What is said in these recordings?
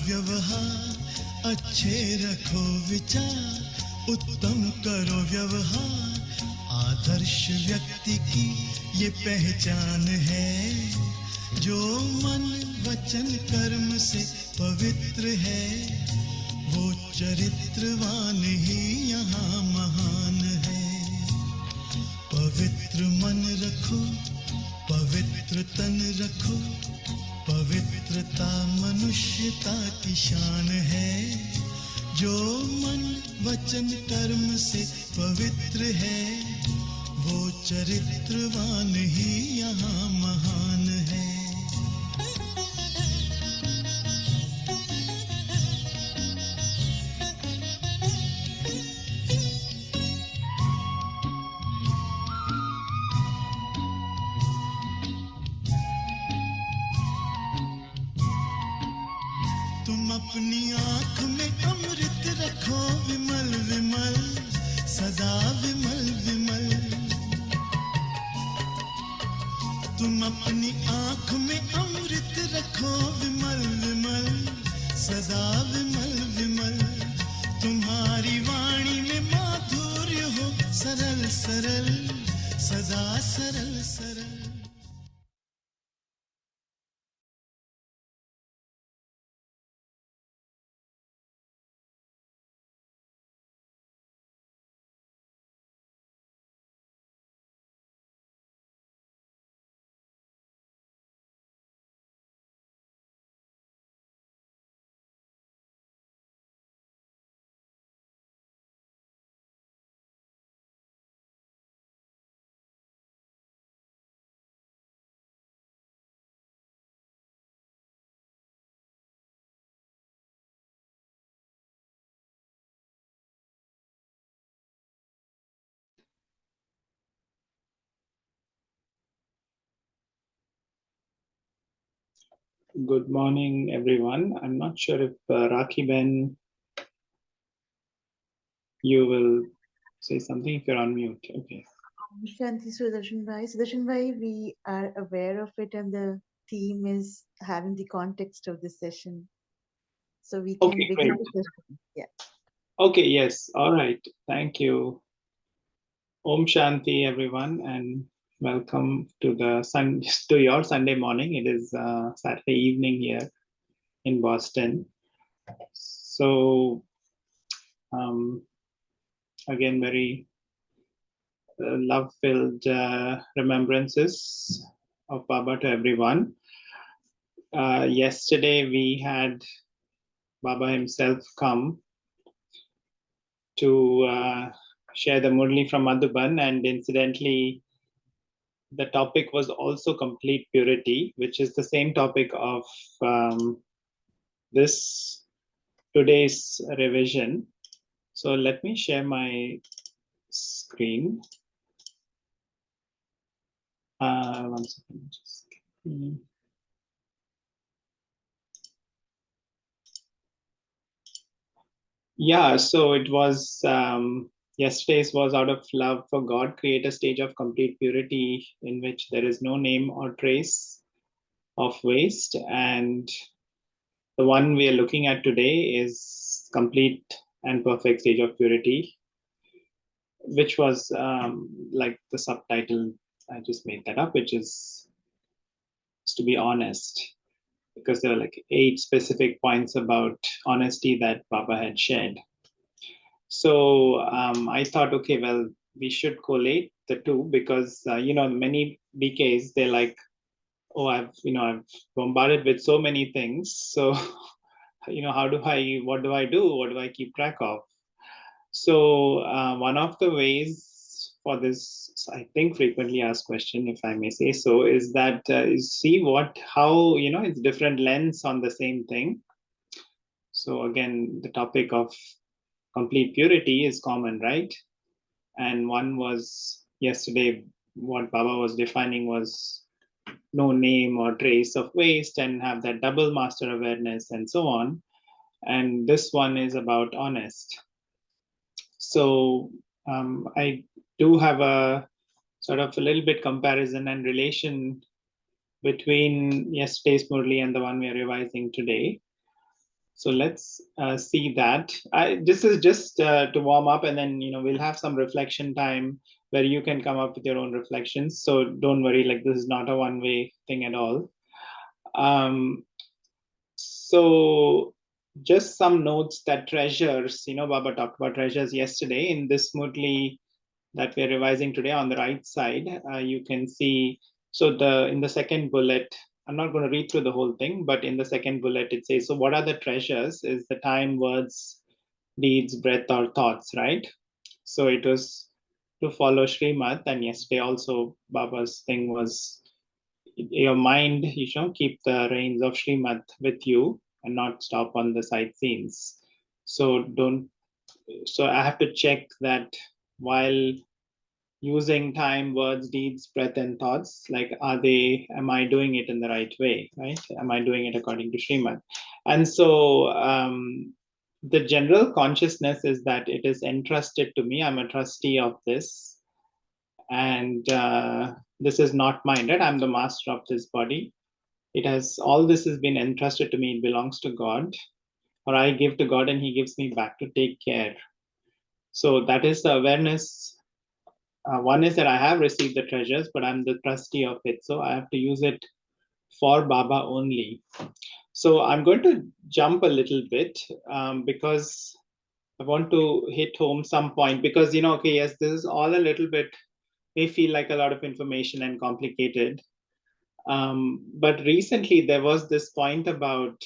व्यवहार, अच्छे रखो विचार, उत्तम करो व्यवहार। आदर्श व्यक्ति की ये पहचान है, जो मन वचन कर्म से पवित्र है, वो चरित्रवान ही यहाँ महान है। पवित्र मन रखो, पवित्र तन रखो, पवित्रता मनुष्यता की शान है। जो मन वचन कर्म से पवित्र है, वो चरित्रवान ही यहाँ महान है। तुम अपनी आँख में अमृत रखो, विमल विमल सदा विमल विमल। तुम अपनी आँख में अमृत रखो, विमल विमल सदा विमल विमल। तुम्हारी वाणी में माधुर्य हो, सरल सरल सदा सरल सरल। Good morning, everyone. I'm not sure if Rakhi Ben, you will say something if you're on mute. Okay. Shanti Sudarshan Bhai. Sudarshan Bhai, we are aware of it, and the theme is having the context of this session. So we can Okay, begin great. the session. Yeah. Okay, yes. All right. Thank you. Om Shanti, everyone, and welcome to your Sunday morning. It is Saturday evening here in Boston. So again, very love-filled remembrances of Baba to everyone. Yesterday we had Baba himself come to share the Murli from Madhuban, and incidentally, the topic was also complete purity, which is the same topic of this today's revision. So let me share my screen. One second. Yeah, so it was yesterday's was out of love for God, create a stage of complete purity in which there is no name or trace of waste. And the one we are looking at today is complete and perfect stage of purity, which was like the subtitle, I just made that up, which is to be honest, because there were like 8 specific points about honesty that Baba had shared. So I thought, okay, well, we should collate the two because many BKs, they're like, oh, I've bombarded with so many things. So what do I do? What do I keep track of? So one of the ways for this, I think, frequently asked question, if I may say so, is that see how it's different lens on the same thing. So again, the topic of complete purity is common, right? And one was yesterday, what Baba was defining was no name or trace of waste and have that double master awareness and so on. And this one is about honest. So I do have a sort of a little bit comparison and relation between yesterday's Murli and the one we are revising today. So let's see that. This is just to warm up, and then we'll have some reflection time where you can come up with your own reflections. So don't worry, like this is not a one-way thing at all. So just some notes that treasures, Baba talked about treasures yesterday. In this Murli that we're revising today, on the right side, you can see, so in the second bullet, I'm not going to read through the whole thing, but in the second bullet it says, so what are the treasures? Is the time, words, deeds, breath, or thoughts, right? So it was to follow Srimad, and yesterday also Baba's thing was your mind, keep the reins of Srimad with you and not stop on the sightseeings. So I have to check that while using time, words, deeds, breath, and thoughts, like am I doing it in the right way, right? Am I doing it according to Srimad? And so the general consciousness is that it is entrusted to me. I'm a trustee of this. And this is not mine, right? I'm the master of this body. All this has been entrusted to me. It belongs to God, or I give to God and he gives me back to take care. So that is the awareness. One is that I have received the treasures, but I'm the trustee of it. So I have to use it for Baba only. So I'm going to jump a little bit because I want to hit home some point, because, okay, yes, this is all a little bit, may feel like a lot of information and complicated. But recently there was this point about,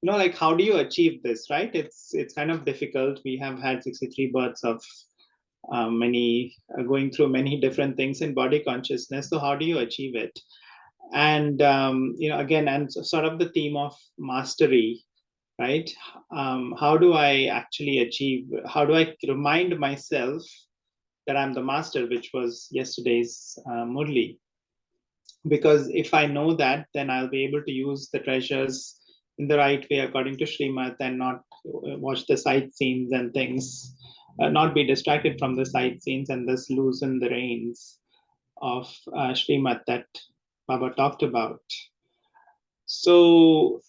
like, how do you achieve this, right? It's kind of difficult. We have had 63 births of going through many different things in body consciousness. So how do you achieve it? And again, and sort of the theme of mastery, right? How do I actually achieve? How do I remind myself that I'm the master, which was yesterday's Murli? Because if I know that, then I'll be able to use the treasures in the right way according to Srimad, and not watch the sightseeings and things, not be distracted from the sightseeings, and thus loosen the reins of Srimad that Baba talked about. So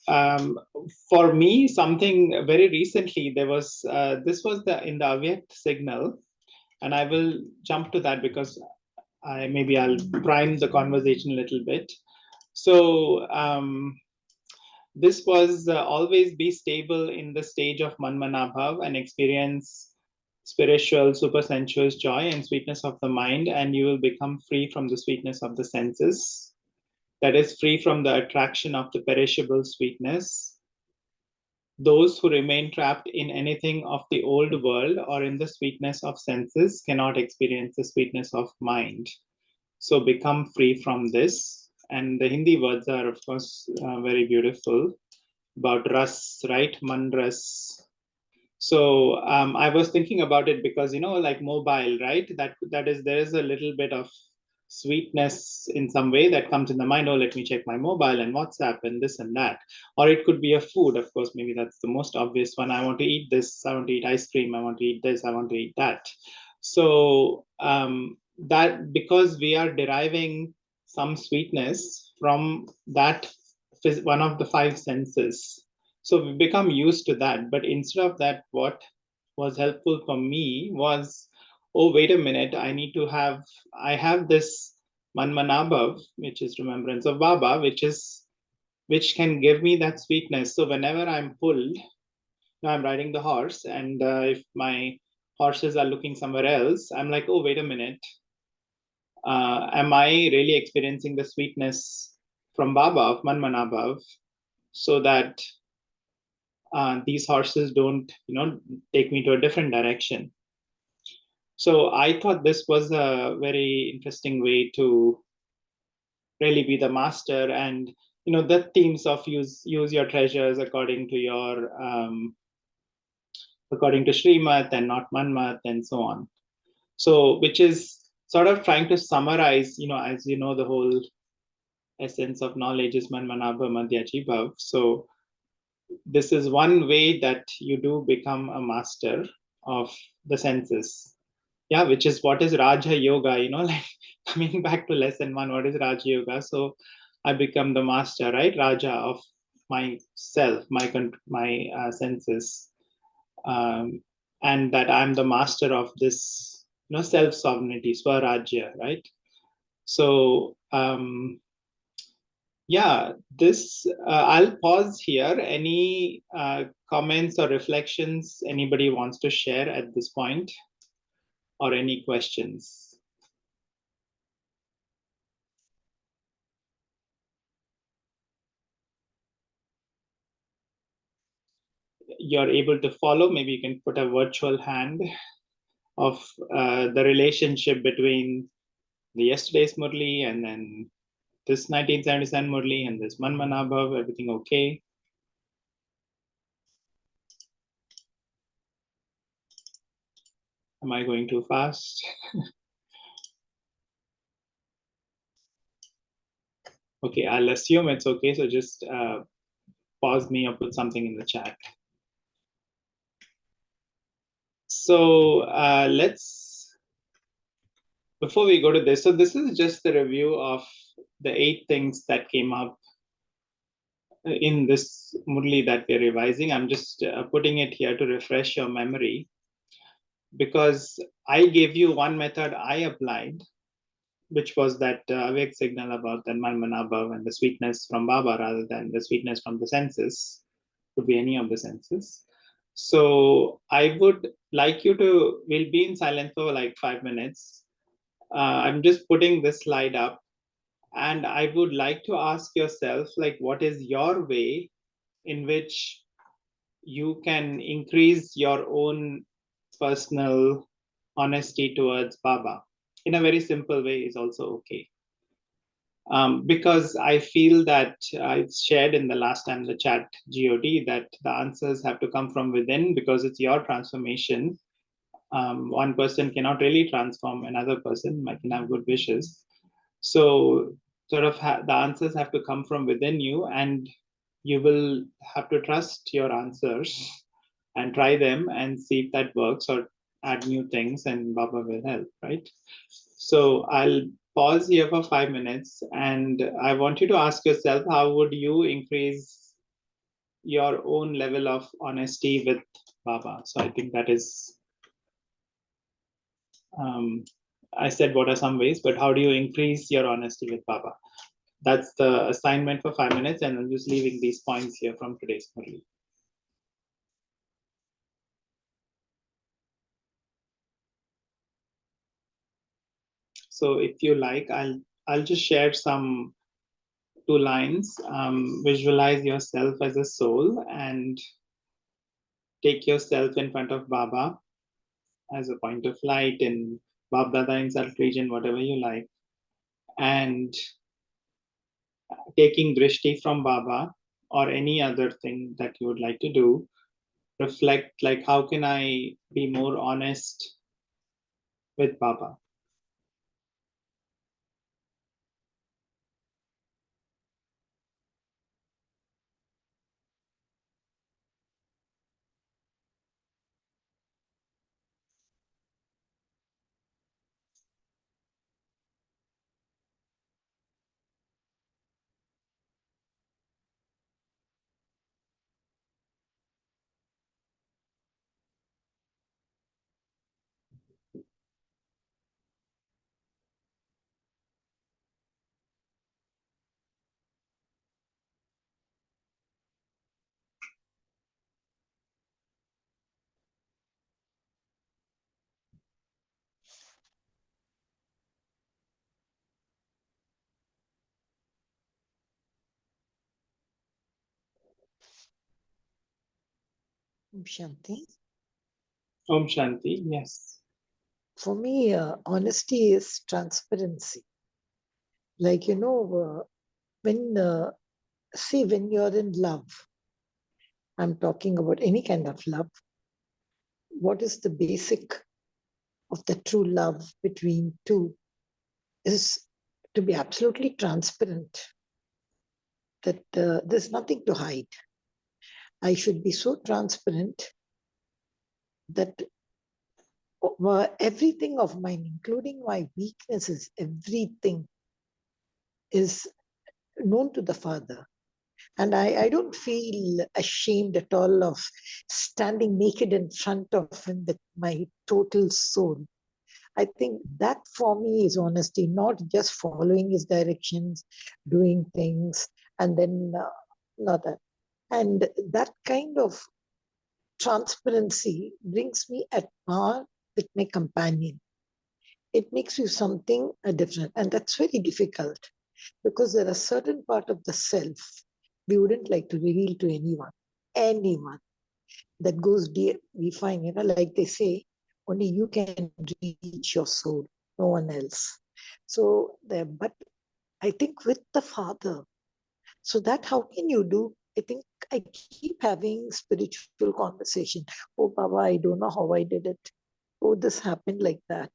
for me, something very recently, there was this was in the Avyakt signal, and I will jump to that because I'll prime the conversation a little bit. So this was always be stable in the stage of Manmanabhav and experience spiritual, supersensuous joy and sweetness of the mind, and you will become free from the sweetness of the senses. That is, free from the attraction of the perishable sweetness. Those who remain trapped in anything of the old world or in the sweetness of senses cannot experience the sweetness of mind. So become free from this. And the Hindi words are, of course, very beautiful about ras, right? Man ras. So I was thinking about it because, like mobile, right? There is a little bit of sweetness in some way that comes in the mind. Oh, let me check my mobile and WhatsApp and this and that. Or it could be a food, of course. Maybe that's the most obvious one. I want to eat this. I want to eat ice cream. I want to eat this. I want to eat that. So that, because we are deriving some sweetness from that, one of the five senses. So we become used to that. But instead of that, what was helpful for me was, oh, wait a minute, I have this Manmanabhav, which is remembrance of Baba, which can give me that sweetness. So whenever I'm pulled, I'm riding the horse, and if my horses are looking somewhere else, I'm like, oh, wait a minute. Am I really experiencing the sweetness from Baba, of Manmanabhav, so that these horses don't, take me to a different direction? So I thought this was a very interesting way to really be the master, and the themes of use your treasures according to your according to Srimad and not Manmat, and so on. So which is sort of trying to summarize, as you know, the whole essence of knowledge is Manmanabha Madhyaji Bhav. So this is one way that you do become a master of the senses. Yeah, which is what is Raja Yoga, like coming back to lesson 1, what is Raja Yoga? So I become the master, right? Raja of myself, my senses, and that I'm the master of this, self-sovereignty, swarajya, right? So yeah, this I'll pause here. Any comments or reflections anybody wants to share at this point, or any questions? You're able to follow, maybe you can put a virtual hand of the relationship between the yesterday's Murli and then this 1977 Murli and this Manmanabhav, everything okay? Am I going too fast? Okay, I'll assume it's okay. So just pause me or put something in the chat. So before we go to this, so this is just the review of the 8 things that came up in this Murli that we're revising. I'm just putting it here to refresh your memory, because I gave you one method I applied, which was that awake signal about the Manmanabhav and the sweetness from Baba rather than the sweetness from the senses. Could be any of the senses. So I would like you to, we'll be in silence for like 5 minutes. I'm just putting this slide up, and I would like to ask yourself, like, what is your way in which you can increase your own personal honesty towards Baba? In a very simple way is also okay. Because I feel that it's shared in the last time the chat GOD that the answers have to come from within, because it's your transformation. One person cannot really transform another person, might can have good wishes. So sort of the answers have to come from within you, and you will have to trust your answers and try them and see if that works, or add new things, and Baba will help, right? So I'll pause here for 5 minutes, and I want you to ask yourself, how would you increase your own level of honesty with Baba? So I think that is, I said what are some ways, but how do you increase your honesty with Baba? That's the assignment for 5 minutes, and I'm just leaving these points here from today's Murli. So if you like, I'll just share some 2 lines. Visualize yourself as a soul and take yourself in front of Baba as a point of light in Bab Dada in Salt region, whatever you like, and taking drishti from Baba or any other thing that you would like to do. Reflect, like, how can I be more honest with Baba? Shanti. Om Shanti, yes. For me, honesty is transparency. Like, when you're in love, I'm talking about any kind of love, what is the basic of the true love between two is to be absolutely transparent, that there's nothing to hide. I should be so transparent that everything of mine, including my weaknesses, everything is known to the Father. And I don't feel ashamed at all of standing naked in front of him with my total soul. I think that for me is honesty, not just following his directions, doing things, and then not that. And that kind of transparency brings me at par with my companion. It makes you something different, and that's very difficult because there are certain part of the self we wouldn't like to reveal to anyone that goes deep. We find, like they say, only you can reach your soul, no one else. So there, but I think with the Father, so that how can you do? I think I keep having spiritual conversation. Oh, Baba, I don't know how I did it. Oh, this happened like that.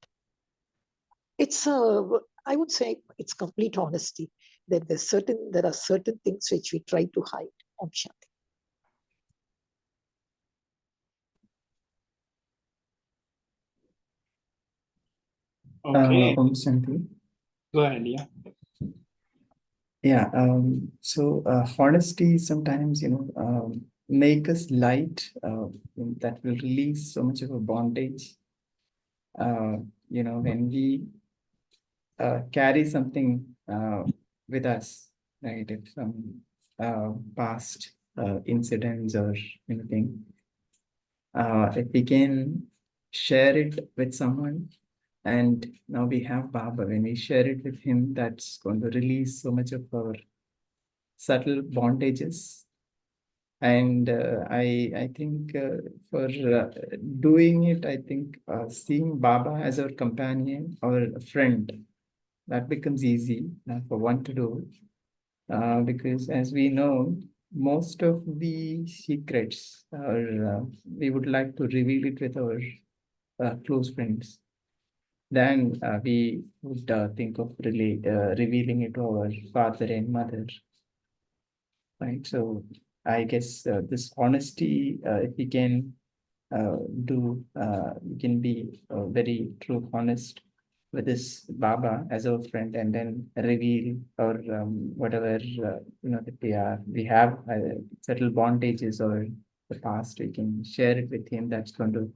It's I would say it's complete honesty. That there are certain things which we try to hide. Om Shanti. Okay, Om Shanti. go ahead. Yeah. Yeah. So honesty sometimes, make us light. That will release so much of a bondage. When we carry something with us, right? If some past incidents or anything, if we can share it with someone, and now we have Baba, when we share it with him, that's going to release so much of our subtle bondages. And I think for doing it, I think seeing Baba as our companion or a friend, that becomes easy for one to do. Because as we know, most of the secrets are, we would like to reveal it with our close friends. Then we would think of revealing it to our father and mother, right? So I guess this honesty, if we can we can be very true honest with this Baba as our friend, and then reveal or whatever that we have settled bondages or the past. We can share it with him. That's going to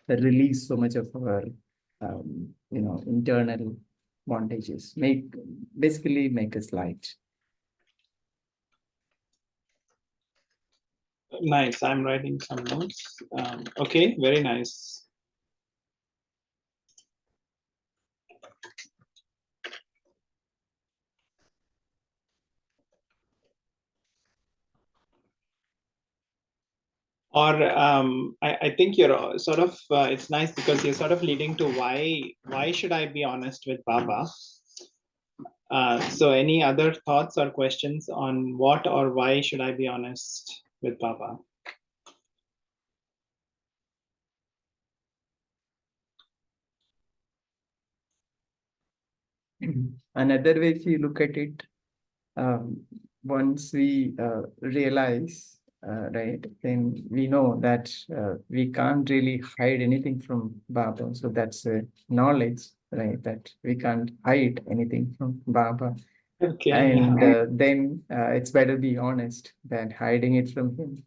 release so much of our internal bondages. Basically make us light. Nice. I'm writing some notes. Okay, very nice. Or I think you're sort of, it's nice because you're sort of leading to why should I be honest with Baba? So any other thoughts or questions on what or why should I be honest with Baba? Another way, if you look at it, um, once we realize, right, then we know that we can't really hide anything from Baba. So that's a knowledge, right, that we can't hide anything from Baba. Okay. And then it's better be honest than hiding it from him.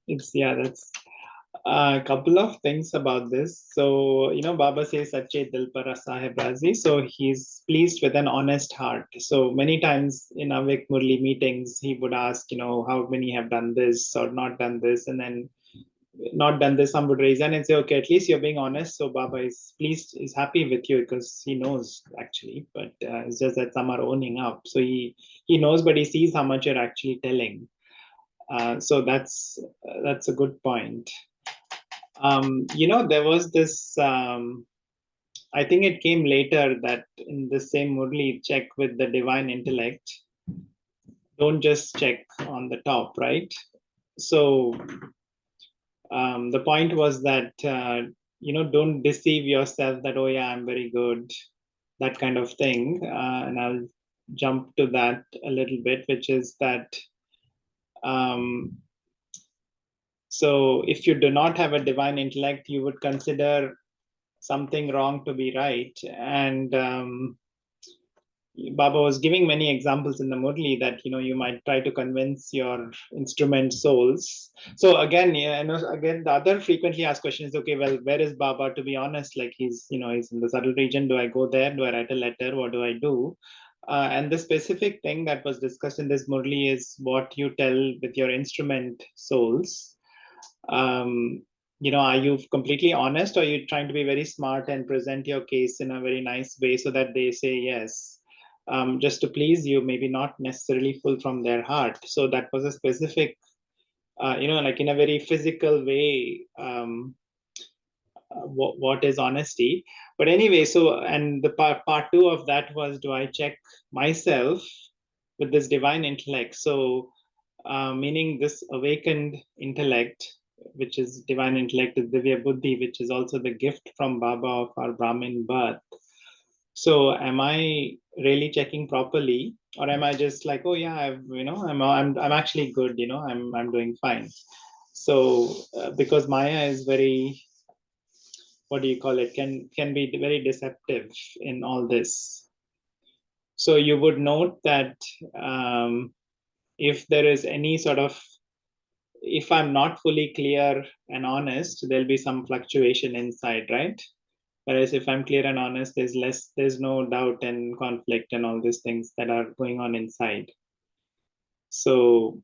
That's a couple of things about this. So, Baba says, Sache Dil Par Sahib Razi. So he's pleased with an honest heart. So many times in Avik Murli meetings, he would ask, how many have done this or not done this, and then not done this, some would raise hand and say, okay, at least you're being honest. So Baba is pleased, is happy with you because he knows actually, but it's just that some are owning up. So he knows, but he sees how much you're actually telling. So that's a good point. There was this, I think it came later that in the same Murli, check with the divine intellect. Don't just check on the top, right? So the point was that, don't deceive yourself that, oh yeah, I'm very good, that kind of thing. And I'll jump to that a little bit, which is that, so if you do not have a divine intellect, you would consider something wrong to be right. And, Baba was giving many examples in the Murli that, you might try to convince your instrument souls. So again, again, the other frequently asked question is, okay, well, where is Baba? To be honest, like he's in the subtle region. Do I go there? Do I write a letter? What do I do? And the specific thing that was discussed in this Murli is what you tell with your instrument souls. Are you completely honest, or are you trying to be very smart and present your case in a very nice way so that they say yes? Just to please you, maybe not necessarily full from their heart. So that was a specific, like in a very physical way, what is honesty. But anyway, so, and the part two of that was, do I check myself with this divine intellect? So, meaning this awakened intellect, which is divine intellect, is Divya Buddhi, which is also the gift from Baba of our Brahmin birth. So am I really checking properly, or am I just like, oh yeah, I'm actually good, I'm doing fine. So because Maya is very, what do you call it, can be very deceptive in all this. So you would note that if there is any sort of, if I'm not fully clear and honest, there'll be some fluctuation inside, right? Whereas if I'm clear and honest, there's no doubt and conflict and all these things that are going on inside. So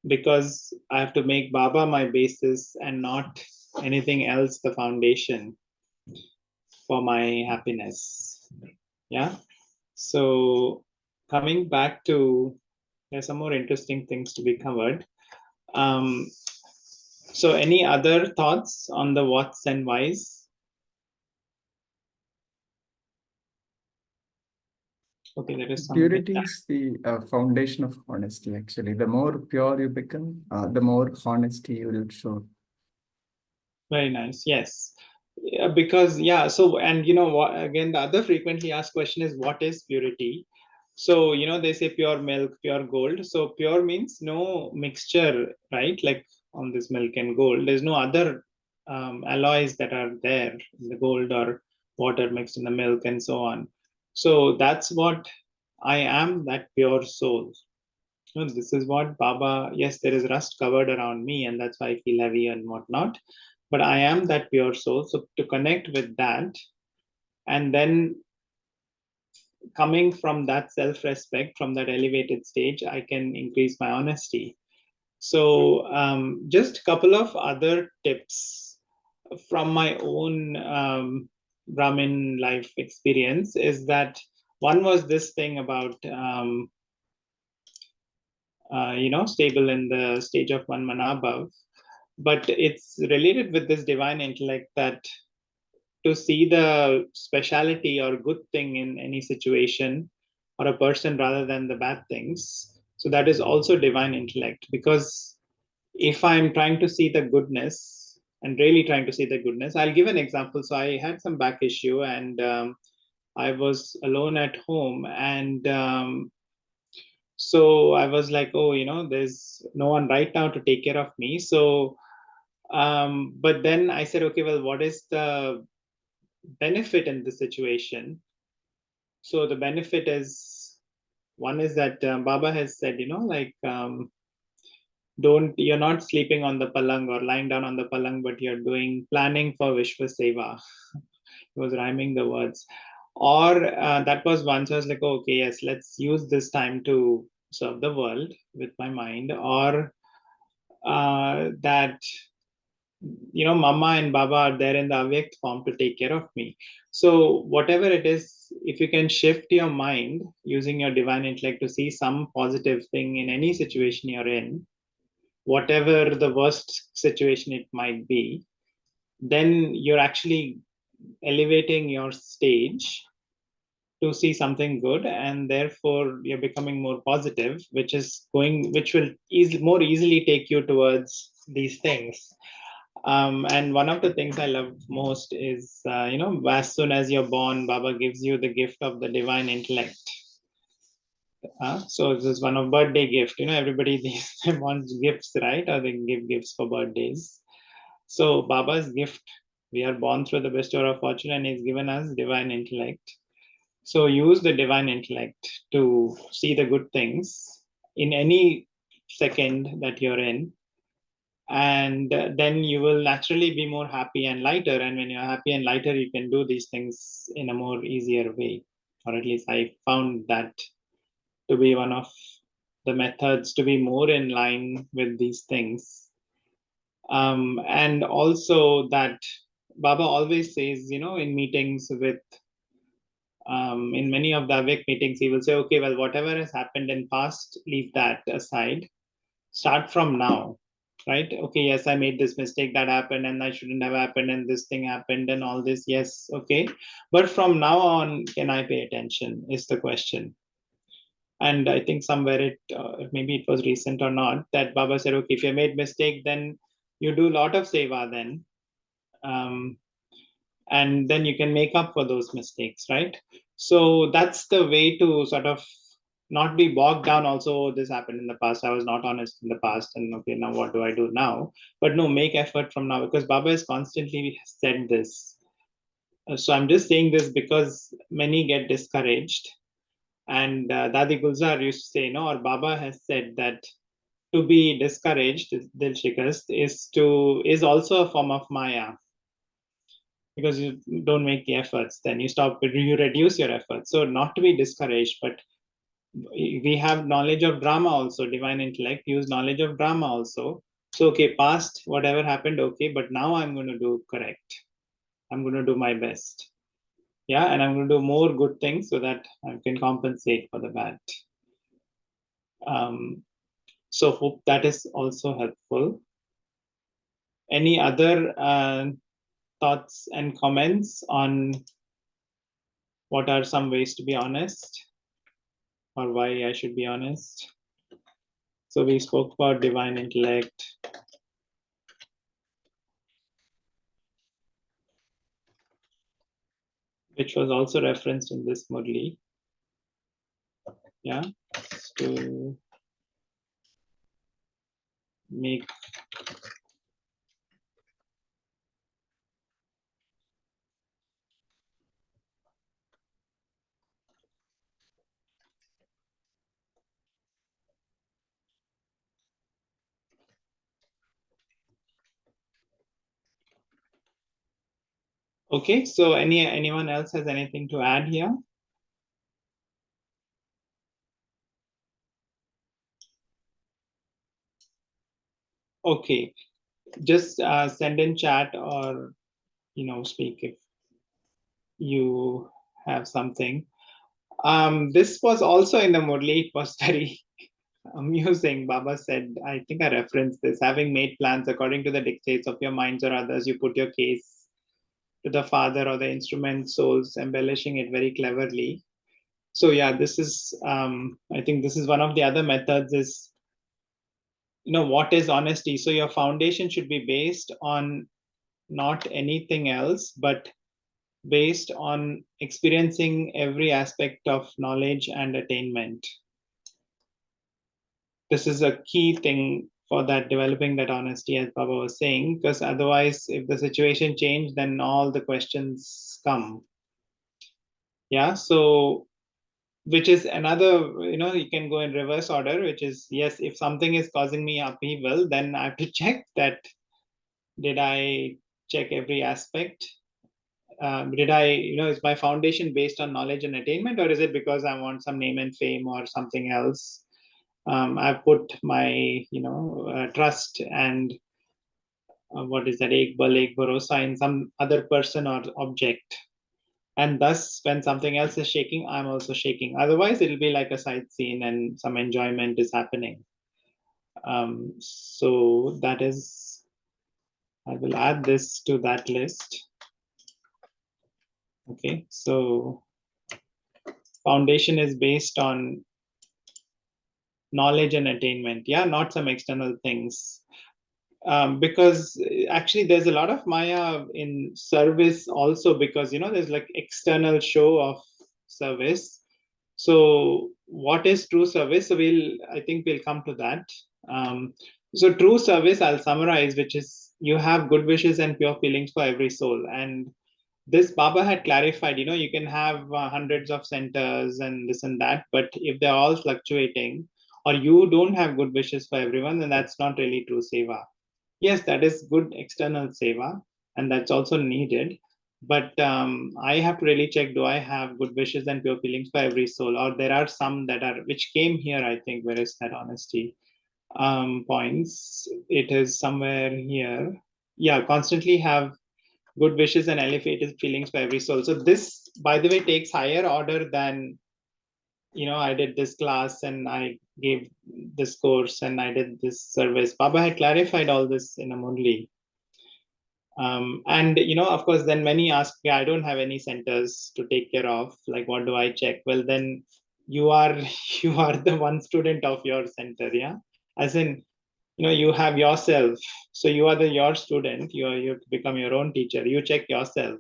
because I have to make Baba my basis and not anything else the foundation for my happiness. Yeah. So coming back to, there's some more interesting things to be covered. So any other thoughts on the what's and whys? Okay, there is some. Purity is the foundation of honesty, actually. The more pure you become, the more honesty you will show. Very nice. Yes. Yeah, because, yeah, so, and what, again, the other frequently asked question is, what is purity? So, they say pure milk, pure gold. So pure means no mixture, right? Like on this milk and gold, there's no other alloys that are there in the gold or water mixed in the milk and so on. So that's what I am, that pure soul. This is what Baba, yes, there is rust covered around me, and that's why I feel heavy and whatnot. But I am that pure soul. So to connect with that, and then coming from that self-respect, from that elevated stage, I can increase my honesty. So just a couple of other tips from my own Brahmin life experience is that one was this thing about stable in the stage of one mana above. But it's related with this divine intellect that to see the speciality or good thing in any situation or a person rather than the bad things. So that is also divine intellect, because if I'm trying to see the goodness and really trying to see the goodness, I'll give an example. So I had some back issue, and I was alone at home, and so I was like, oh, there's no one right now to take care of me. So but then I said, okay, well, what is the benefit in this situation? So the benefit is, one is that Baba has said, you're not sleeping on the palang or lying down on the palang, but you're planning for Vishwa Seva. He was rhyming the words. Or that was one. So I was like, oh, okay, yes, let's use this time to serve the world with my mind. Or that Mama and Baba are there in the avyakt form to take care of me. So whatever it is, if you can shift your mind using your divine intellect to see some positive thing in any situation you're in, whatever the worst situation it might be, then you're actually elevating your stage to see something good, and therefore you're becoming more positive, which will more easily take you towards these things. And one of the things I love most is, as soon as you're born, Baba gives you the gift of the divine intellect. So this is one of birthday gift. Everybody these wants gifts, right? Or they give gifts for birthdays. So Baba's gift, we are born through the bestower of fortune, and he's given us divine intellect. So use the divine intellect to see the good things in any second that you're in, and then you will naturally be more happy and lighter. And when you're happy and lighter, you can do these things in a more easier way, or at least I found that to be one of the methods to be more in line with these things. And also that Baba always says, in meetings with in many of the Avik meetings, he will say, okay, well, whatever has happened in past, leave that aside. Start from now, right? Okay, yes, I made this mistake, that happened, and I shouldn't have happened, and this thing happened, and all this. Yes, okay. But from now on, can I pay attention? Is the question. And I think somewhere maybe it was recent or not, that Baba said, okay, if you made mistake, then you do a lot of seva then. And then you can make up for those mistakes, right? So that's the way to sort of not be bogged down. Also, this happened in the past, I was not honest in the past, and okay, now what do I do now? But no, make effort from now, because Baba has constantly said this. So I'm just saying this because many get discouraged. And Dadi Gulzar used to say, or Baba has said that to be discouraged, Dil Shikast, is also a form of Maya, because you don't make the efforts, then you reduce your efforts. So not to be discouraged, but we have knowledge of drama also, divine intellect, use knowledge of drama also. So, okay, past, whatever happened, okay, but now I'm going to do correct. I'm going to do my best. Yeah, and I'm going to do more good things so that I can compensate for the bad. So hope that is also helpful. Any other thoughts and comments on what are some ways to be honest, or why I should be honest? So we spoke about divine intellect. Which was also referenced in this Murli. Yeah, to make okay. So anyone else has anything to add here? Okay, just send in chat, or speak if you have something. This was also in the Murli. It was very amusing. Baba said, I think I referenced this: having made plans according to the dictates of your minds or others, you put your case to the Father or the instrument souls, embellishing it very cleverly. So yeah, this is I think this is one of the other methods, is what is honesty. So your foundation should be based on not anything else, but based on experiencing every aspect of knowledge and attainment. This is a key thing for that, developing that honesty, as Baba was saying, because otherwise, if the situation changed, then all the questions come. Yeah, so which is another, you can go in reverse order, which is, yes, if something is causing me upheaval, then I have to check that, did I check every aspect? Did I, is my foundation based on knowledge and attainment, or is it because I want some name and fame or something else? I've put my, trust and what is that, ek bal, ek bharosa, in some other person or object. And thus, when something else is shaking, I'm also shaking. Otherwise, it'll be like a sight scene and some enjoyment is happening. So that is, I will add this to that list. Okay, so foundation is based on knowledge and attainment. Yeah, not some external things. Because actually there's a lot of Maya in service also, because there's like external show of service. So what is true service? So I think we'll come to that. So true service, I'll summarize, which is you have good wishes and pure feelings for every soul. And this Baba had clarified, you can have hundreds of centers and this and that, but if they're all fluctuating, or you don't have good wishes for everyone, then that's not really true seva. Yes, that is good external seva, and that's also needed. But I have to really check, do I have good wishes and pure feelings for every soul? Or there are some that are, which came here, I think, where is that honesty? Points. It is somewhere here. Yeah, constantly have good wishes and elevated feelings for every soul. So this, by the way, takes higher order than, I did this class and I gave this course and I did this service. Baba had clarified all this in a Murli. And of course, then many ask, yeah, I don't have any centers to take care of. Like, what do I check? Well, then you are you are the one student of your center, yeah. As in, you have yourself. So you are your student. You have to become your own teacher. You check yourself.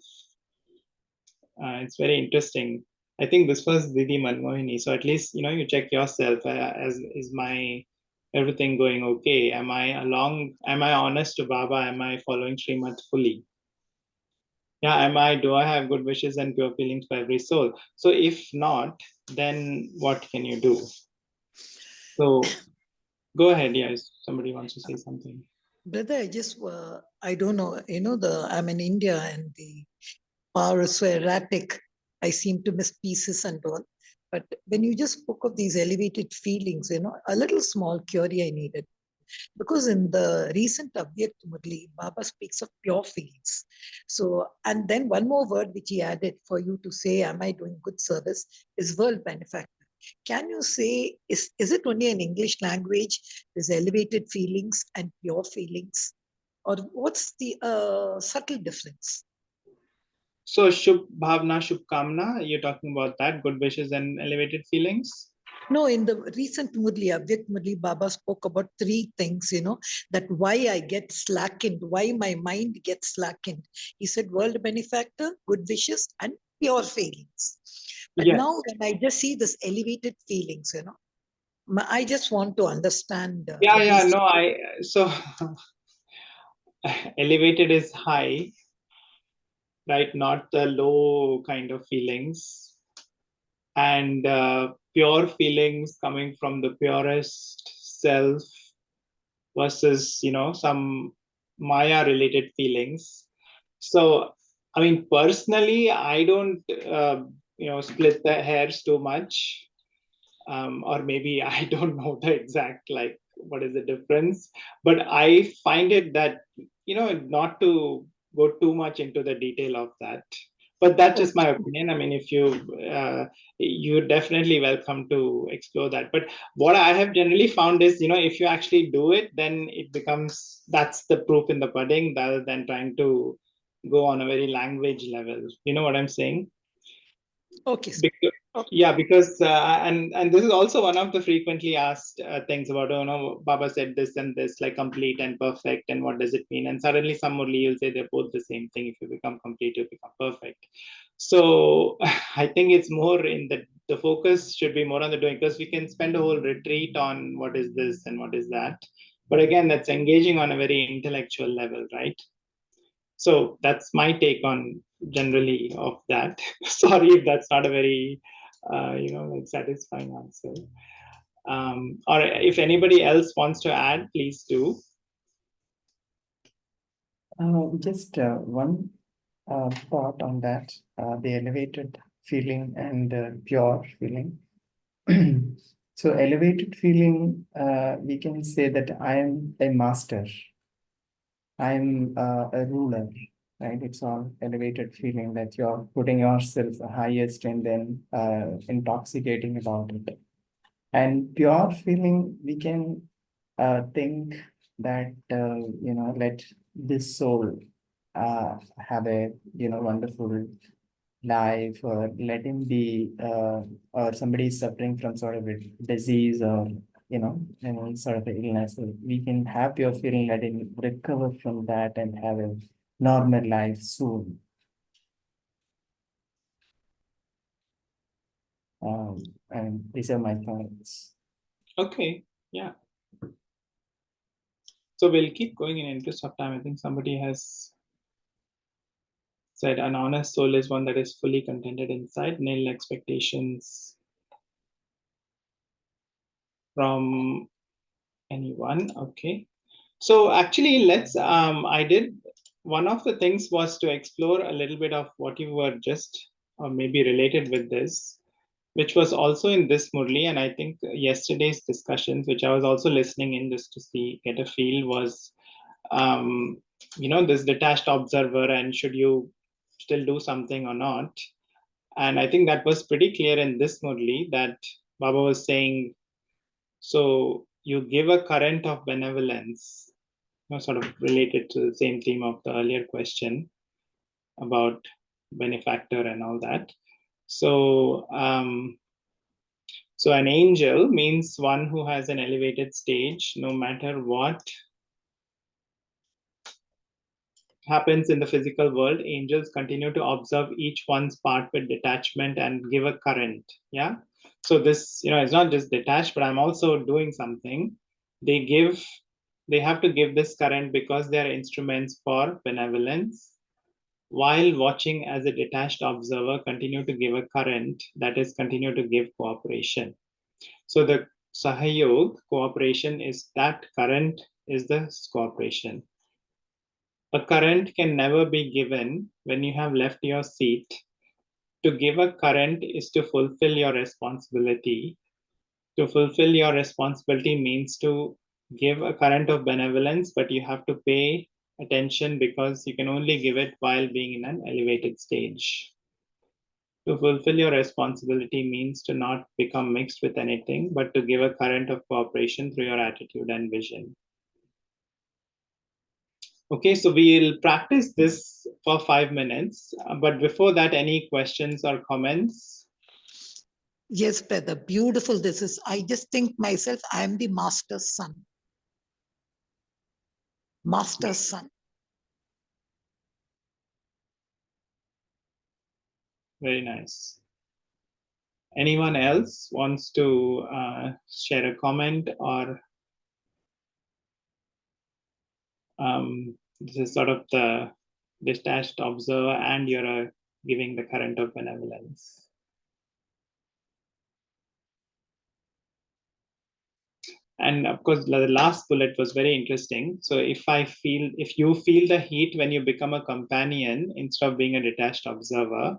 It's very interesting. I think this was Didi Manmohini. So at least you check yourself. As is my everything going okay? Am I honest to Baba? Am I following Srimad fully? Yeah, do I have good wishes and pure feelings for every soul? So if not, then what can you do? So go ahead. Yes, somebody wants to say something. Brother, I don't know, I'm in India and the power is so erratic. I seem to miss pieces and all. But when you just spoke of these elevated feelings, a little small query I needed. Because in the recent Abhyakt Murli, Baba speaks of pure feelings. So, and then one more word which he added for you to say, am I doing good service, is world benefactor. Can you say, is it only in English language, there's elevated feelings and pure feelings? Or what's the subtle difference? So Shubh Bhavna, Shubh Kamna, you're talking about that, good wishes and elevated feelings? No, in the recent Murli, Abhyakt Murli, Baba spoke about three things, that why I get slackened, why my mind gets slackened. He said world benefactor, good wishes, and pure feelings. But Yes. now when I just see this elevated feelings, I just want to understand. So elevated is high, right? Not the low kind of feelings. And pure feelings coming from the purest self versus, some Maya related feelings. So, I mean, personally, I don't, split the hairs too much. Or maybe I don't know the exact, like, what is the difference. But I find it that, not to go too much into the detail of that. But that's just my opinion. I mean, if you're definitely welcome to explore that. But what I have generally found is, if you actually do it, then that's the proof in the pudding, rather than trying to go on a very language level. You know what I'm saying? Okay. Because and this is also one of the frequently asked things about, Baba said this and this, like complete and perfect, and what does it mean? And suddenly some Murli will say they're both the same thing. If you become complete, you become perfect. So I think it's more in the focus should be more on the doing, because we can spend a whole retreat on what is this and what is that. But again, that's engaging on a very intellectual level, right? So that's my take on generally of that. Sorry if that's not a very like satisfying answer. Or if anybody else wants to add, please do. Just one thought on that, the elevated feeling and pure feeling. So elevated feeling, we can say that I am a master. I am a ruler, right? It's all elevated feeling that you're putting yourself highest and then intoxicating about it. And pure feeling, we can think that, let this soul have a, wonderful life, or let him be, or somebody is suffering from sort of a disease, or, any sort of illness. So we can have pure feeling, let him recover from that and have a normal life soon. And these are my thoughts. Okay, yeah. So we'll keep going in interest of time. I think somebody has said an honest soul is one that is fully contented inside, nil expectations from anyone. Okay. So actually, let's, one of the things was to explore a little bit of what you were just, or maybe related with this, which was also in this Murli. And I think yesterday's discussions, which I was also listening in just to see, get a feel, was, this detached observer and should you still do something or not. And I think that was pretty clear in this Murli that Baba was saying, so you give a current of benevolence, sort of related to the same theme of the earlier question about benefactor and all that. So, so an angel means one who has an elevated stage, no matter what happens in the physical world, angels continue to observe each one's part with detachment and give a current. Yeah. So this, it's not just detached, but I'm also doing something. They have to give this current because they are instruments for benevolence, while watching as a detached observer continue to give a current, that is, continue to give cooperation. So the Sahayog, cooperation, is that current is the cooperation. A current can never be given when you have left your seat. To give a current is to fulfill your responsibility. To fulfill your responsibility means to give a current of benevolence, but you have to pay attention because you can only give it while being in an elevated stage. To fulfill your responsibility means to not become mixed with anything, but to give a current of cooperation through your attitude and vision. Okay, so we'll practice this for 5 minutes. But before that, any questions or comments? Yes, brother, beautiful this is. I just think myself, I am the master's son. Master's son. Very nice. Anyone else wants to share a comment, or this is sort of the detached observer and you're giving the current of benevolence? And of course, the last bullet was very interesting. So if you feel the heat when you become a companion instead of being a detached observer,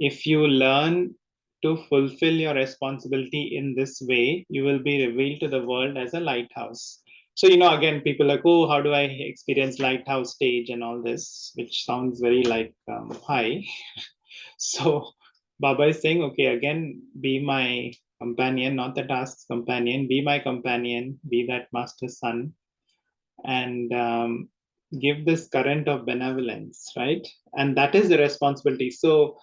if you learn to fulfill your responsibility in this way, you will be revealed to the world as a lighthouse. So, again, people are like, oh, how do I experience lighthouse stage and all this, which sounds very like high. So Baba is saying, okay, again, be my companion, not the task's companion, be my companion, be that master's son, and give this current of benevolence, right? And that is the responsibility. So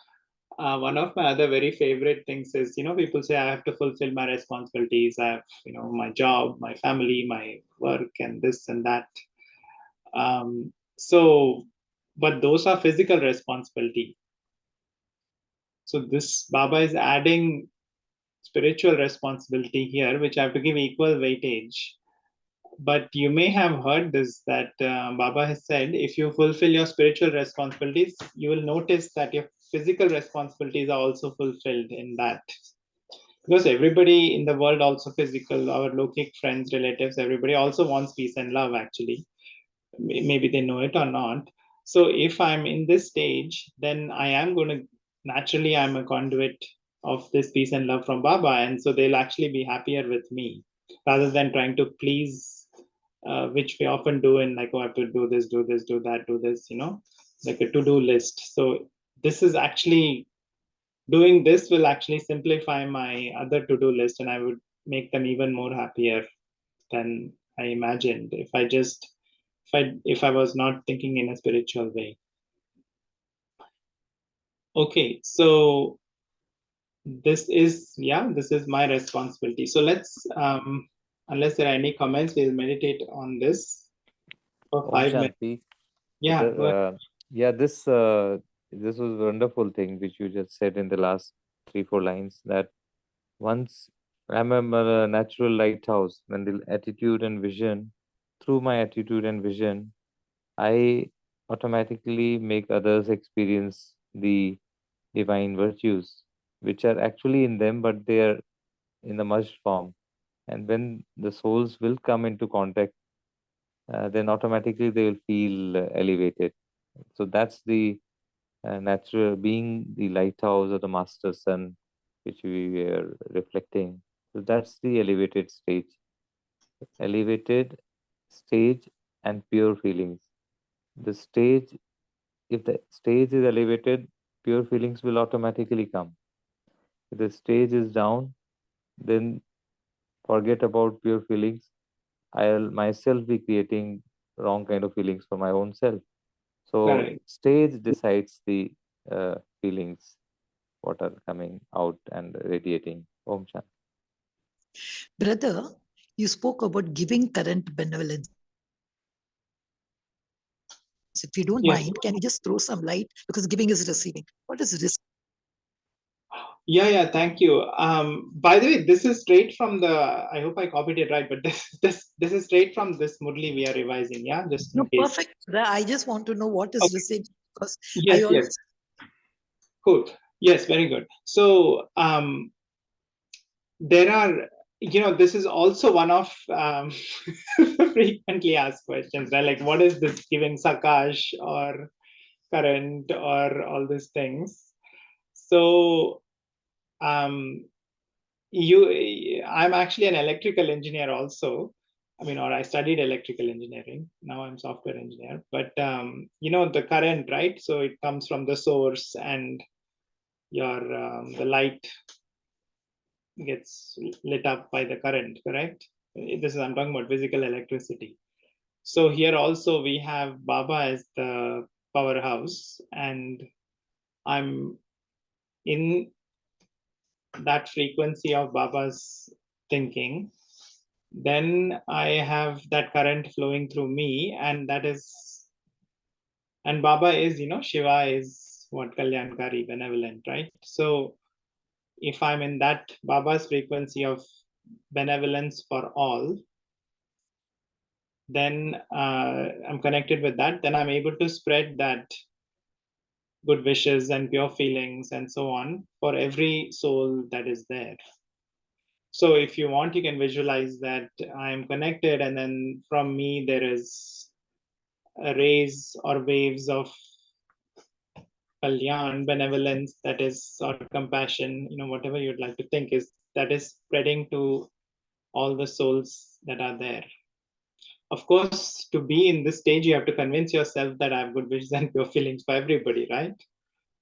one of my other very favorite things is, people say I have to fulfill my responsibilities. I have, my job, my family, my work, and this and that. But those are physical responsibility. So this Baba is adding spiritual responsibility here, which I have to give equal weightage. But you may have heard this, that Baba has said, if you fulfill your spiritual responsibilities, you will notice that your physical responsibilities are also fulfilled in that. Because everybody in the world also physical, our Lokik friends, relatives, everybody also wants peace and love, actually. Maybe they know it or not. So if I'm in this stage, then I am going to, naturally, I'm a conduit of this peace and love from Baba. And so they'll actually be happier with me rather than trying to please, which we often do in like, oh, I have to do this, do this, do that, do this, like a to-do list. So this is actually, doing this will actually simplify my other to-do list, and I would make them even more happier than I imagined if I was not thinking in a spiritual way. Okay, so this is my responsibility. So let's, unless there are any comments, we'll meditate on this for Om 5 minutes. Shanti. Yeah, Brother, go ahead. yeah, this was a wonderful thing which you just said in the last 3-4 lines, that once I'm a natural lighthouse, when the attitude and vision, through my attitude and vision, I automatically make others experience the divine virtues, which are actually in them, but they are in the merged form. And when the souls will come into contact, then automatically they will feel elevated. So that's the natural, being the lighthouse or the master sun, which we were reflecting. So that's the elevated stage. Elevated stage and pure feelings. The stage, if the stage is elevated, pure feelings will automatically come. If the stage is down, then forget about pure feelings. I'll myself be creating wrong kind of feelings for my own self. So Correct. stage decides the feelings, what are coming out and radiating. Om Shanti. Brother, you spoke about giving current benevolence. If you don't Yes. mind, can you just throw some light? Because giving is receiving. What is receiving? Yeah, thank you. By the way, this is straight from the, I hope I copied it right, but this is straight from this Murli we are revising, yeah? Just in No, case. perfect. I just want to know what is Okay. receiving, because Yes, I always cool. Yes, very good. So there are, this is also one of frequently asked questions, right? Like, what is this giving Sakash or current or all these things? So I'm actually an electrical engineer also. I mean, or I studied electrical engineering. Now I'm software engineer. But the current, right? So it comes from the source, and your the light gets lit up by the current, correct? This is, I'm talking about physical electricity. So here also we have Baba as the powerhouse, and I'm in that frequency of Baba's thinking. Then I have that current flowing through me, and that is, and Baba is, Shiva is what? Kalyankari, benevolent, right? So if I'm in that Baba's frequency of benevolence for all, then I'm connected with that, then I'm able to spread that good wishes and pure feelings and so on for every soul that is there. So if you want, you can visualize that I'm connected, and then from me there is rays or waves of kalyan, benevolence, that is, or compassion, whatever you'd like to think, is that is spreading to all the souls that are there. Of course, to be in this stage, you have to convince yourself that I have good wishes and pure feelings for everybody, right?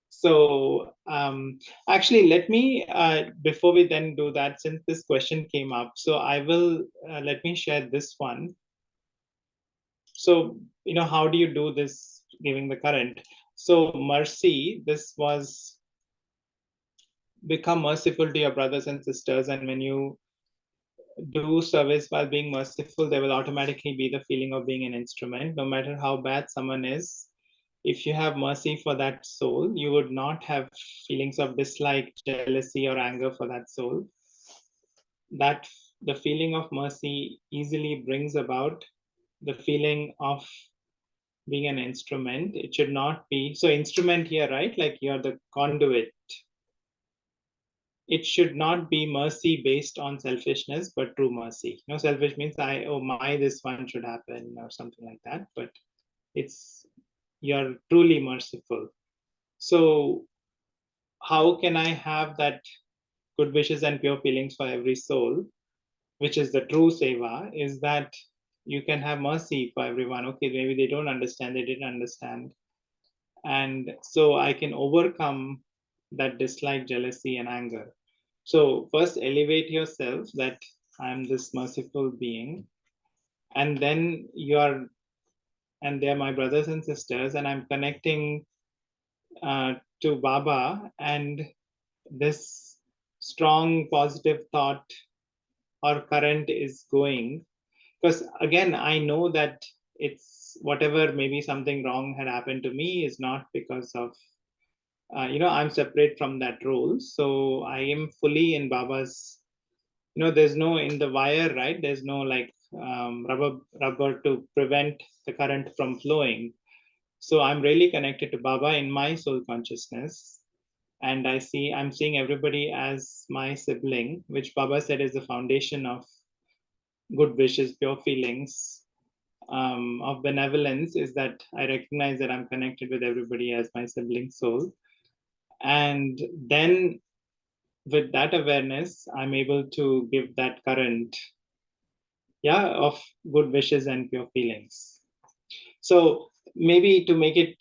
So actually, let me, before we then do that, since this question came up, so I will, let me share this one. So, how do you do this, giving the current? So mercy, this was, become merciful to your brothers and sisters. And when you do service while being merciful, there will automatically be the feeling of being an instrument. No matter how bad someone is, if you have mercy for that soul, you would not have feelings of dislike, jealousy, or anger for that soul. That the feeling of mercy easily brings about the feeling of being an instrument. It should not be, so instrument here, right? Like you're the conduit. It should not be mercy based on selfishness, but true mercy. Selfish means this one should happen or something like that. But it's, you're truly merciful. So how can I have that good wishes and pure feelings for every soul, which is the true seva, is that you can have mercy for everyone. Okay, maybe they don't understand, they didn't understand. And so I can overcome that dislike, jealousy, and anger. So first elevate yourself that I'm this merciful being, and then they're my brothers and sisters, and I'm connecting to Baba, and this strong positive thought or current is going. Because again, I know that it's whatever, maybe something wrong had happened to me is not because of I'm separate from that role. So I am fully in Baba's, there's no, in the wire, right? There's no like rubber to prevent the current from flowing. So I'm really connected to Baba in my soul consciousness. And I'm seeing everybody as my sibling, which Baba said is the foundation of good wishes, pure feelings, of benevolence, is that I recognize that I'm connected with everybody as my sibling soul. And then with that awareness, I'm able to give that current, of good wishes and pure feelings. So maybe to make it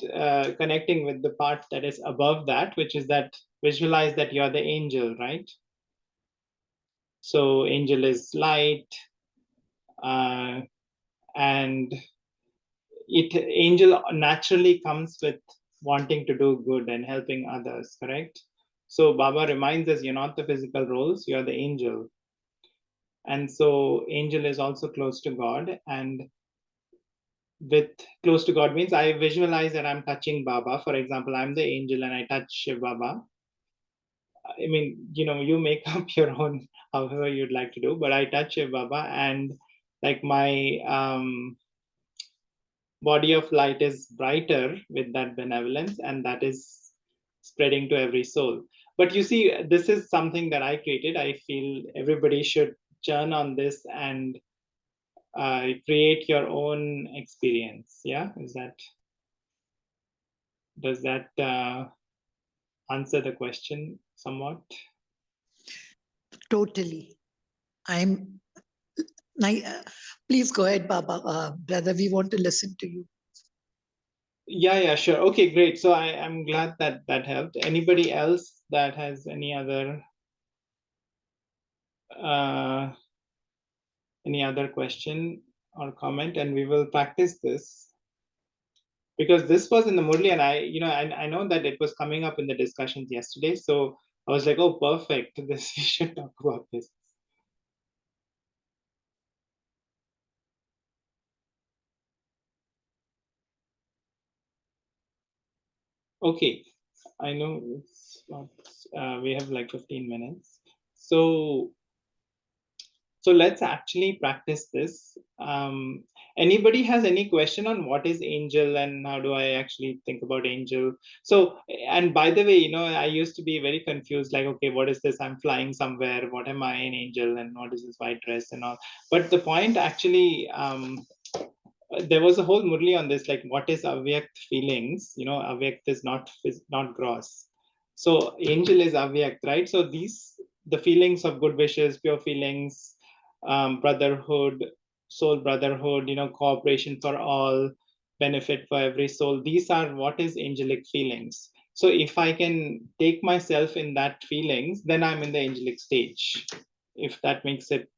connecting with the part that is above that, which is that visualize that you're the angel, right? So angel is light, and angel naturally comes with wanting to do good and helping others, correct? So Baba reminds us, you're not the physical roles, you're the angel. And so angel is also close to God, and with close to God means I visualize that I'm touching Baba. For example, I'm the angel and I touch Shiv Baba. I mean, you make up your own however you'd like to do, but I touch Shiv Baba, and like my body of light is brighter with that benevolence, and that is spreading to every soul. But you see, this is something that I created. I feel everybody should churn on this and create your own experience. Yeah, does that answer the question somewhat? Totally. Please go ahead, Baba. Brother, we want to listen to you. Yeah, sure. Okay, great. So I'm glad that helped. Anybody else that has any other question or comment? And we will practice this, because this was in the Murli, and I know that it was coming up in the discussions yesterday. So I was like, oh, perfect. This we should talk about this. Okay, I know it's not, we have like 15 minutes. So let's actually practice this. Anybody has any question on what is angel and how do I actually think about angel? So, and by the way, I used to be very confused, like, okay, what is this? I'm flying somewhere. What am I, an angel? And what is this white dress and all? But the point actually, there was a whole murli on this, like what is avyakt feelings? Avyakt is not gross. So angel is avyakt, right? So the feelings of good wishes, pure feelings, brotherhood, soul brotherhood, cooperation for all, benefit for every soul. These are what is angelic feelings. So if I can take myself in that feelings, then I'm in the angelic stage. If that makes it,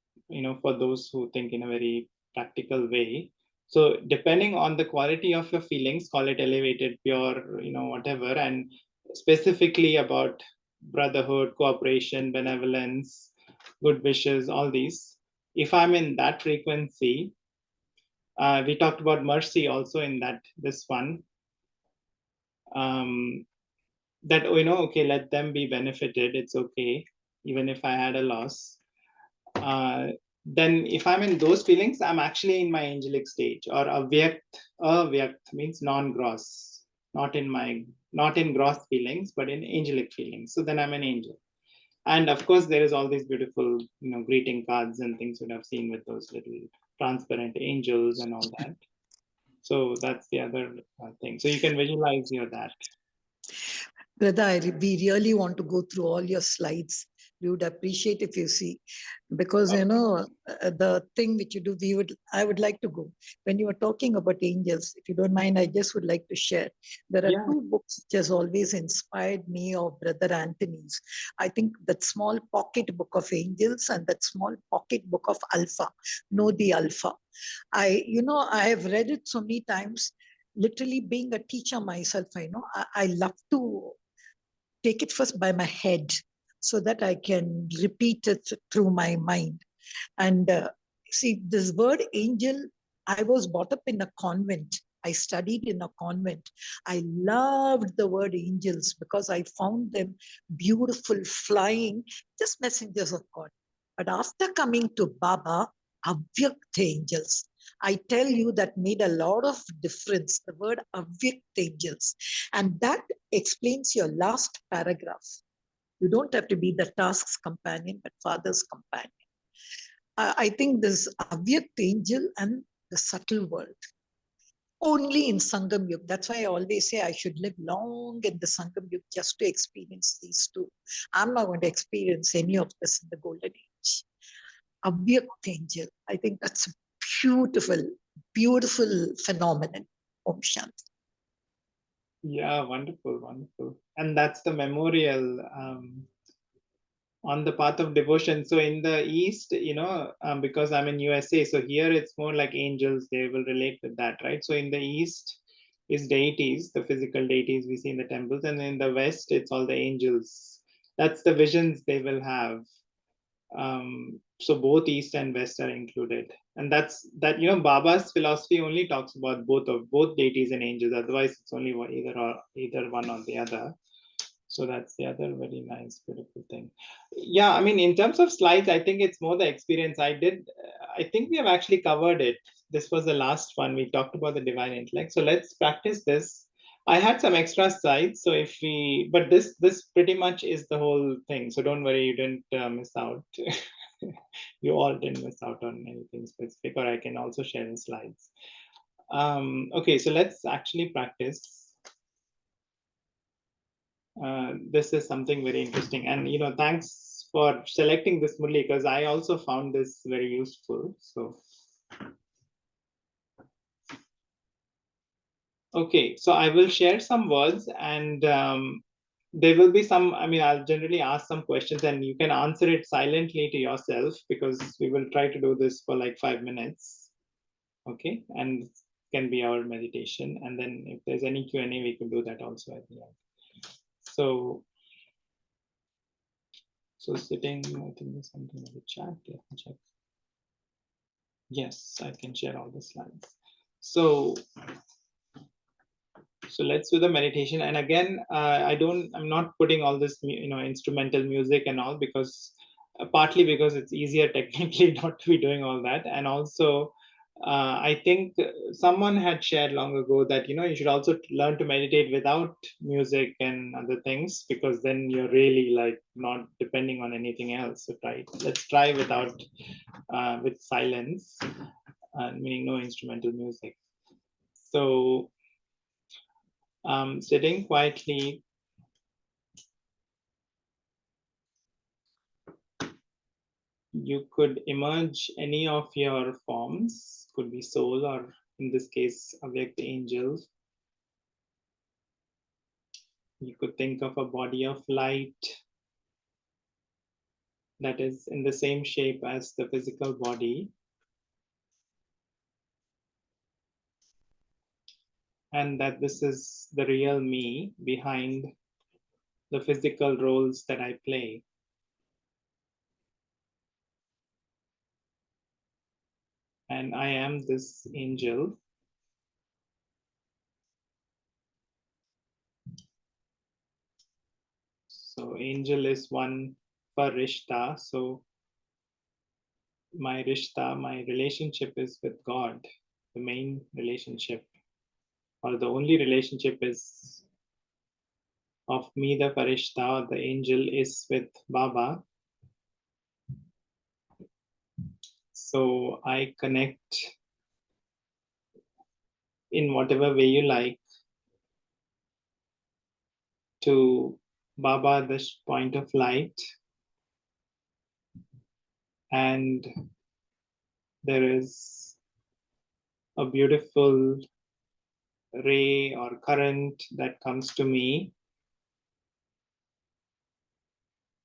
for those who think in a very practical way. So depending on the quality of your feelings, call it elevated, pure, whatever, and specifically about brotherhood, cooperation, benevolence, good wishes, all these. If I'm in that frequency, we talked about mercy also in this one. That, okay, let them be benefited. It's okay, even if I had a loss. Then if I'm in those feelings, I'm actually in my angelic stage, or avyakt means non-gross, not in gross feelings, but in angelic feelings. So then I'm an angel. And of course, there is all these beautiful, greeting cards and things you have seen with those little transparent angels and all that. So that's the other thing. So you can visualize that. Brother, we really want to go through all your slides. We would appreciate if you see, because the thing which you do, I would like to go. When you were talking about angels, if you don't mind, I just would like to share. There are two books which has always inspired me, of Brother Anthony's. I think that small pocket book of angels and that small pocket book of Alpha, Know the Alpha. I have read it so many times. Literally being a teacher myself, I love to take it first by my head so that I can repeat it through my mind. And see, this word angel, I was brought up in a convent. I studied in a convent. I loved the word angels because I found them beautiful, flying, just messengers of God. But after coming to Baba, Avyakta angels, I tell you, that made a lot of difference, the word Avyakt angels. And that explains your last paragraph. You don't have to be the task's companion, but Father's companion. I think this Avyakt angel and the subtle world. Only in Sangam Yuga. That's why I always say I should live long in the Sangam Yuga just to experience these two. I'm not going to experience any of this in the Golden Age. Avyakt angel. I think that's a beautiful, beautiful phenomenon. Om Shanti. Yeah, wonderful, wonderful. And that's the memorial on the path of devotion. So in the East, because I'm in USA, so here it's more like angels, they will relate with that, right? So in the East is deities, the physical deities we see in the temples, and in the West, it's all the angels. That's the visions they will have. So both East and West are included. And that's that, Baba's philosophy only talks about both deities and angels. Otherwise, it's only either one or the other. So that's the other very nice, beautiful thing. Yeah, I mean, in terms of slides, I think it's more the experience. I think we have actually covered it. This was the last one. We talked about the divine intellect. So let's practice this. I had some extra slides. So but this pretty much is the whole thing. So don't worry, you didn't miss out. You all didn't miss out on anything specific, or I can also share the slides. Okay, so let's actually practice. This is something very interesting, and thanks for selecting this, Murli, because I also found this very useful. So okay, so I will share some words, and there will be some, I'll generally ask some questions and you can answer it silently to yourself, because we will try to do this for like 5 minutes. Okay, and it can be our meditation, and then if there's any Q&A, we can do that also at the end. So sitting, I think there's something in the chat. Let me check. Yes, I can share all the slides. So let's do the meditation. And again, I'm not putting all this, instrumental music and all, because partly because it's easier technically not to be doing all that. And also, I think someone had shared long ago that, you should also learn to meditate without music and other things, because then you're really like not depending on anything else. So let's try without, with silence, meaning no instrumental music. So sitting quietly, you could emerge any of your forms, could be soul, or in this case, Avyakt angel. You could think of a body of light that is in the same shape as the physical body. And that this is the real me behind the physical roles that I play. And I am this angel. So angel is one for Rishta. So my Rishta, my relationship is with God. The main relationship, or the only relationship, is of me, the Farishta, the angel, is with Baba. So I connect in whatever way you like to Baba, the point of light. And there is a beautiful ray or current that comes to me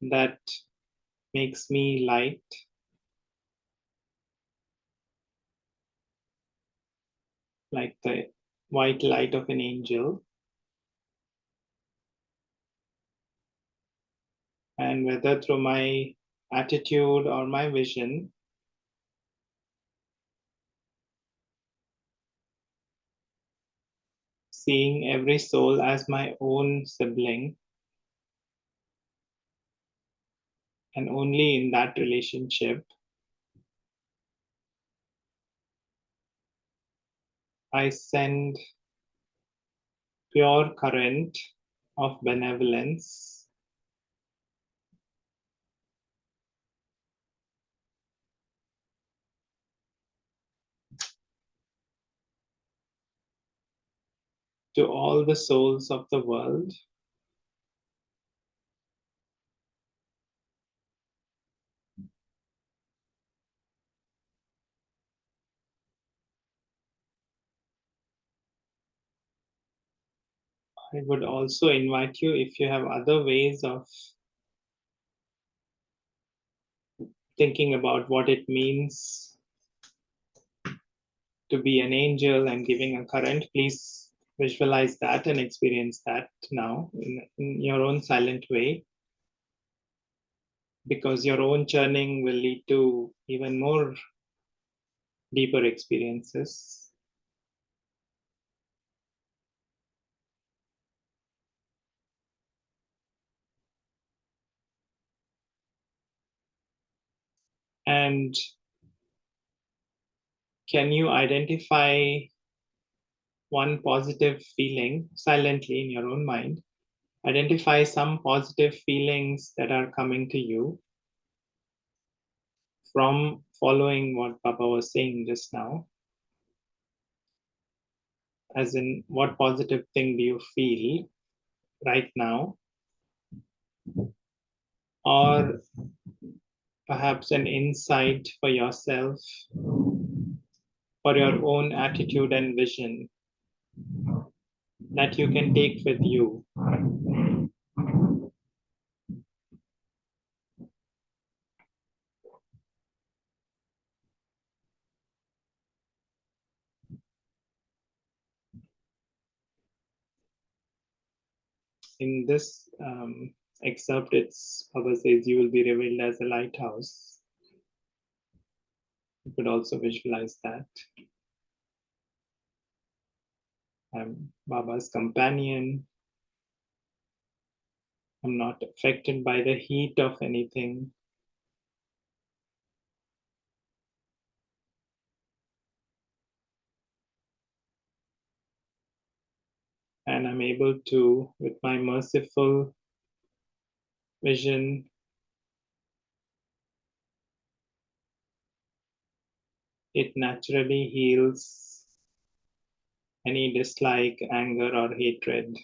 that makes me light. Like the white light of an angel. And whether through my attitude or my vision, seeing every soul as my own sibling, and only in that relationship I send pure current of benevolence to all the souls of the world I would also invite you, if you have other ways of thinking about what it means to be an angel and giving a current, please visualize that and experience that now in your own silent way, because your own churning will lead to even more deeper experiences. And can you identify one positive feeling silently in your own mind? Identify some positive feelings that are coming to you from following what Papa was saying just now. As in, what positive thing do you feel right now? Or perhaps an insight for yourself, for your own attitude and vision that you can take with you. In this excerpt, it's Baba says you will be revealed as a lighthouse. You could also visualize that. I'm Baba's companion. I'm not affected by the heat of anything. And I'm able to, with my merciful vision, it naturally heals any dislike, anger, or hatred.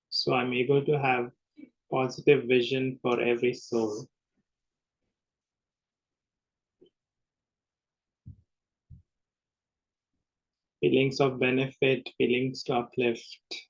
So I'm able to have positive vision for every soul. Feelings of benefit, feelings to uplift.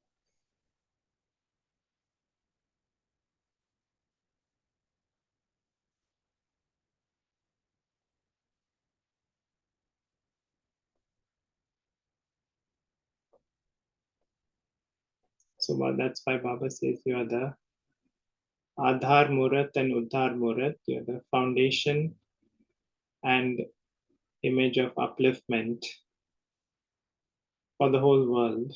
So that's why Baba says you are the Adhar Murat and Uddhar Murat. You are the foundation and image of upliftment for the whole world.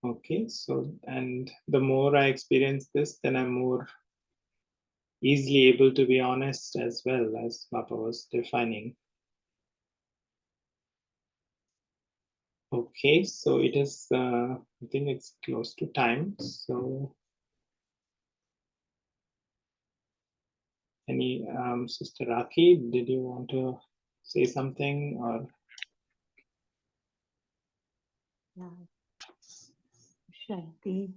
Okay, so, and the more I experience this, then I'm more easily able to be honest as well, as Papa was defining. Okay, so it is, I think it's close to time. So, any, Sister Raki, did you want to say something or? Yeah. Shanti.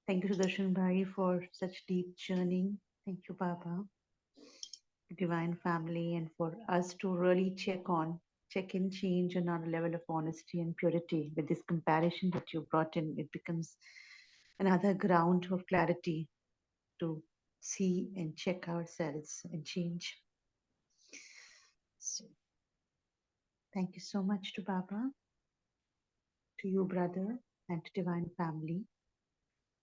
Thank you, Sudarshan Bhai, for such deep journey. Thank you, Baba, Divine Family, and for us to really check in, change on our level of honesty and purity. With this comparison that you brought in, it becomes another ground of clarity to see and check ourselves and change. So, thank you so much to Baba, to you, brother, and to Divine Family.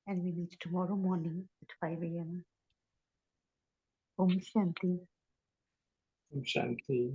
And we meet tomorrow morning at 5 a.m. Om Shanti. Shanti.